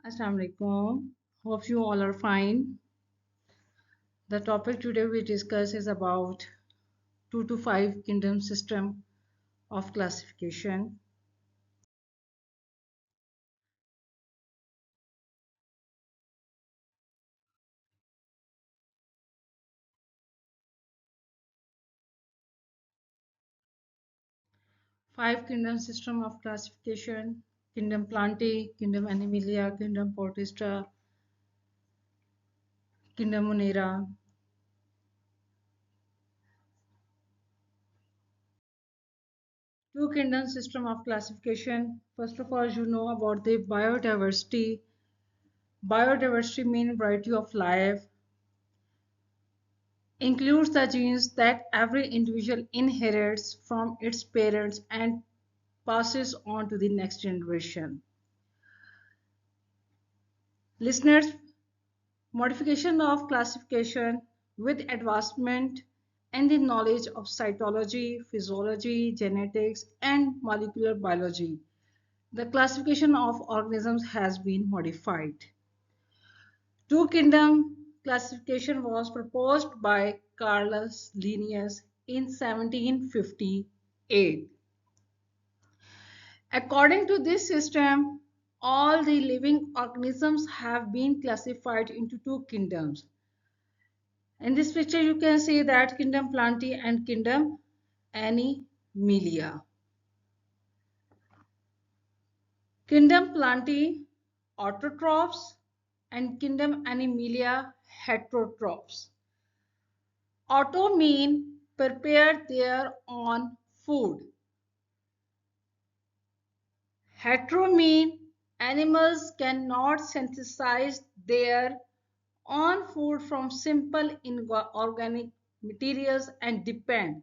Assalamu alaikum. Hope you all are fine. The topic today we discuss is about 2 to 5 kingdom system of classification. Five kingdom system of classification: kingdom Plantae, kingdom Animalia, kingdom Protista, kingdom Monera. Two kingdom system of classification. First of all, you know about the biodiversity. Biodiversity means variety of life, includes the genes that every individual inherits from its parents and passes on to the next generation. Listeners, modification of classification with advancement in the knowledge of cytology, physiology, genetics, and molecular biology, the classification of organisms has been modified. Two kingdom classification was proposed by Carolus Linnaeus in 1758. According to this system, all the living organisms have been classified into two kingdoms. In this picture, you can see that kingdom Plantae and kingdom Animalia. Kingdom Plantae, autotrophs, and kingdom Animalia, heterotrophs. Auto mean prepare their own food. Hetero mean animals cannot synthesize their own food from simple inorganic materials and depend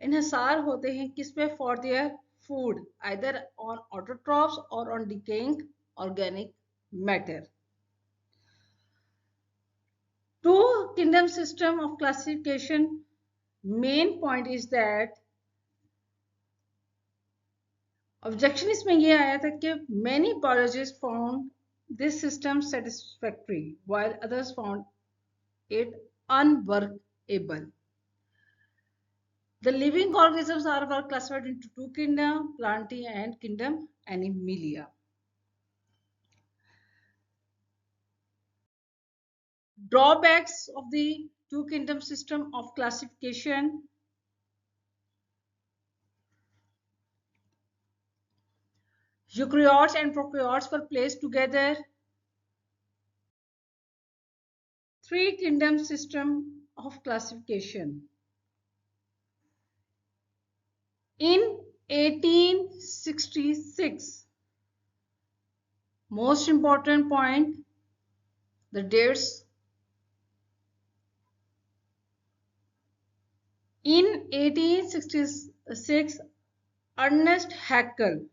इन्हिसार होते हैं किस पे for their food either on autotrophs or on decaying organic matter. Two kingdom system of classification main point is that objection इसमें ये आया था कि many biologists found this system satisfactory while others found it unworkable. The living organisms were classified into two kingdoms, Plantae and kingdom Animalia. Drawbacks of the two kingdom system of classification: eukaryotes and prokaryotes were placed together. Three kingdom system of classification. In 1866, most important point, the dates. In 1866, Ernest Haeckel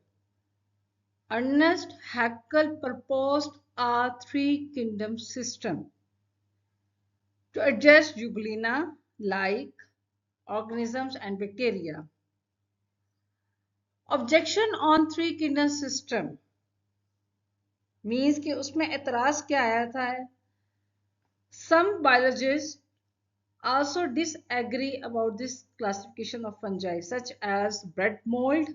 proposed a three-kingdom system to address Euglena-like organisms and bacteria. Objection on three-kingdom system means कि उसमें एतराज क्या आया था? Some biologists also disagree about this classification of fungi, such as bread mold.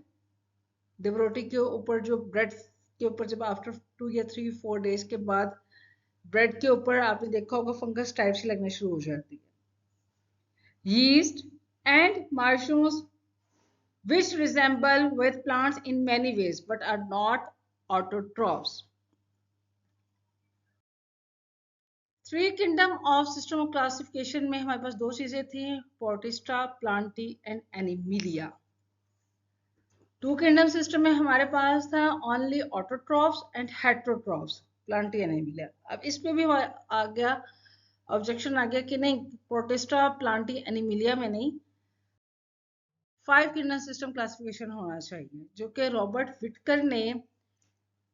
रोटी के ऊपर जो bread के ऊपर जब आफ्टर 2 या 3 4 डेज के बाद ब्रेड के ऊपर आपने देखा होगा फंगस टाइप से लगने शुरू हो जाती है. Yeast and mushrooms which resemble with plants in many ways but are not autotrophs. Three kingdom of system of classification में हमारे पास दो चीजें थी, Protista, Plantae and Animalia. Two kingdom system में हमारे पास था only autotrophs and heterotrophs, Plantae Animalia. अब इसमें भी आ गया ऑब्जेक्शन आ गया कि नहीं, प्रोटिस्टा प्लांटी एनिमिलिया में नहीं, फाइव किंगडम सिस्टम क्लासिफिकेशन होना चाहिए, जो कि रॉबर्ट विटकर ने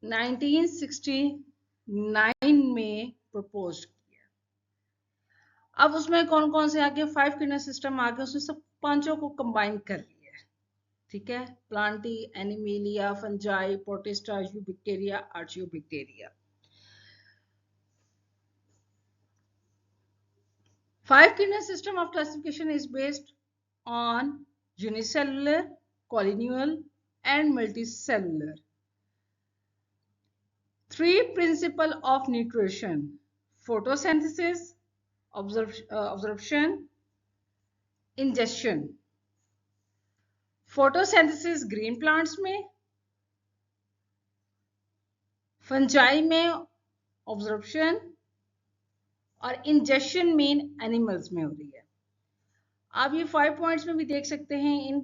1969 में प्रपोज किया. अब उसमें कौन कौन से आ गए, फाइव किंगडम सिस्टम आ गए, उसमें सब पांचों को कंबाइन कर लिया. ठीक है, plantae, animalia, fungi, protista, eubacteria, archaebacteria. 5 kingdom system of classification is based on unicellular, collineal, and multicellular. 3 principles of nutrition: photosynthesis, absorption, ingestion. photosynthesis green plants में, फंजाई में ऑब्जॉर्प्शन, और इंजेक्शन मेन एनिमल्स में हो रही है। आप ये 5 points में भी देख सकते हैं, in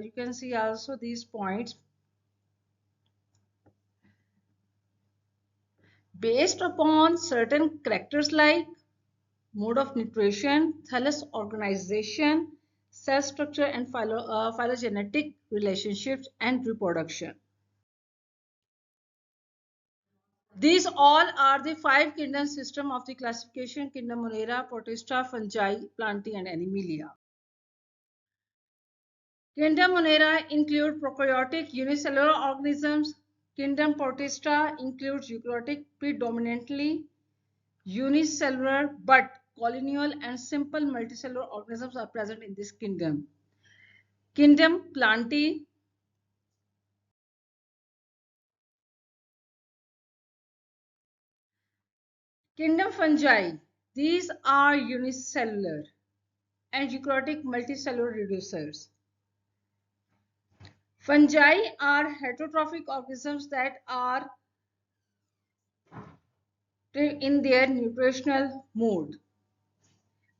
you can see also these points based upon certain characters like mode of nutrition, thallus organization, cell structure, and phylogenetic relationships and reproduction. These all are the 5 kingdom system of the classification: kingdom Monera, Protista, Fungi, Plantae, and Animalia. Kingdom Monera include prokaryotic unicellular organisms. Kingdom Protista includes eukaryotic, predominantly unicellular, but colonial and simple multicellular organisms are present in this kingdom. Kingdom Plantae, Kingdom Fungi, these are unicellular and eukaryotic multicellular reducers. Fungi are heterotrophic organisms that are in their nutritional mode.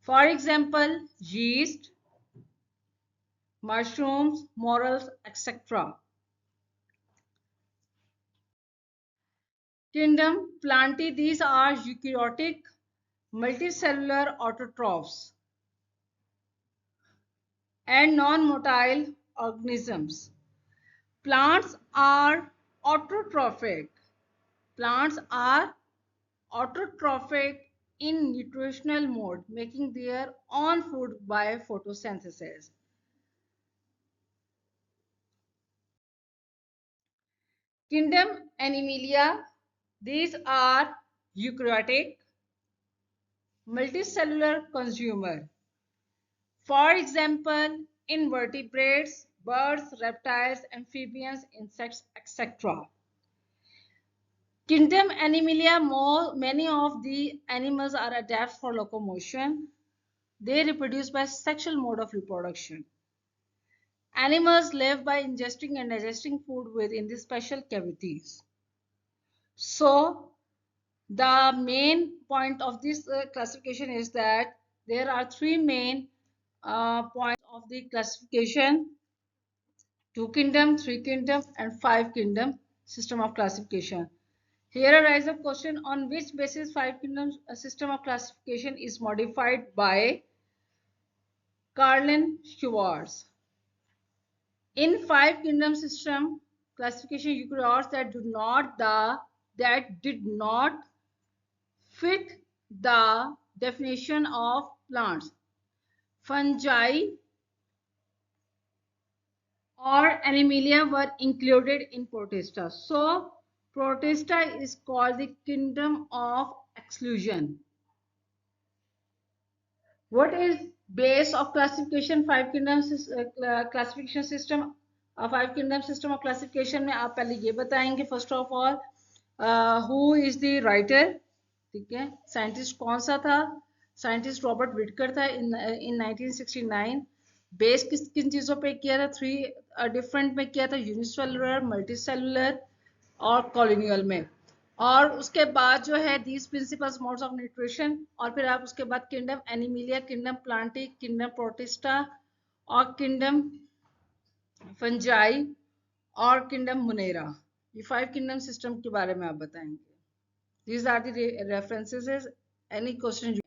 For example, yeast, mushrooms, morels, etc. Kingdom Plantae, these are eukaryotic multicellular autotrophs and non-motile organisms. Plants are autotrophic. Plants are autotrophic in nutritional mode, making their own food by photosynthesis. Kingdom Animalia, these are eukaryotic multicellular consumer. For example, invertebrates, birds, reptiles, amphibians, insects, etc. Kingdom Animalia, many of the animals are adapted for locomotion. They reproduce by sexual mode of reproduction. Animals live by ingesting and digesting food within the special cavities. So, the main point of this classification is that there are 3 main points of the classification: 2 kingdom, 3 kingdom, and 5 kingdom system of classification. Here arises a question: on which basis 5 kingdom system of classification is modified by Carlin Schwartz? In 5 kingdom system classification, eukaryotes that did not fit the definition of plants, fungi, or Animalia were included in Protista. So, Protista is called the kingdom of exclusion. What is base of classification? 5 kingdoms classification system. 5 kingdom system of classification में आप पहले ये बताएंगे first of all who is the writer, ठीक है, scientist कौन सा था? साइंटिस्ट रॉबर्ट विटकर था इन 1969। बेस किन चीज़ों पे किया था? 3 डिफरेंट में किया था, यूनिसेलुलर, मल्टीसेलुलर और कॉलोनियल में। और उसके बाद जो है these principals modes of nutrition, और फिर आप उसके बाद kingdom Animalia, kingdom Plantae, kingdom Protista और किंगडम फंजाई और किंगडम मुनेरा, ये 5 किंगडम सिस्टम के बारे में आप बताएंगे। These are the references. Any question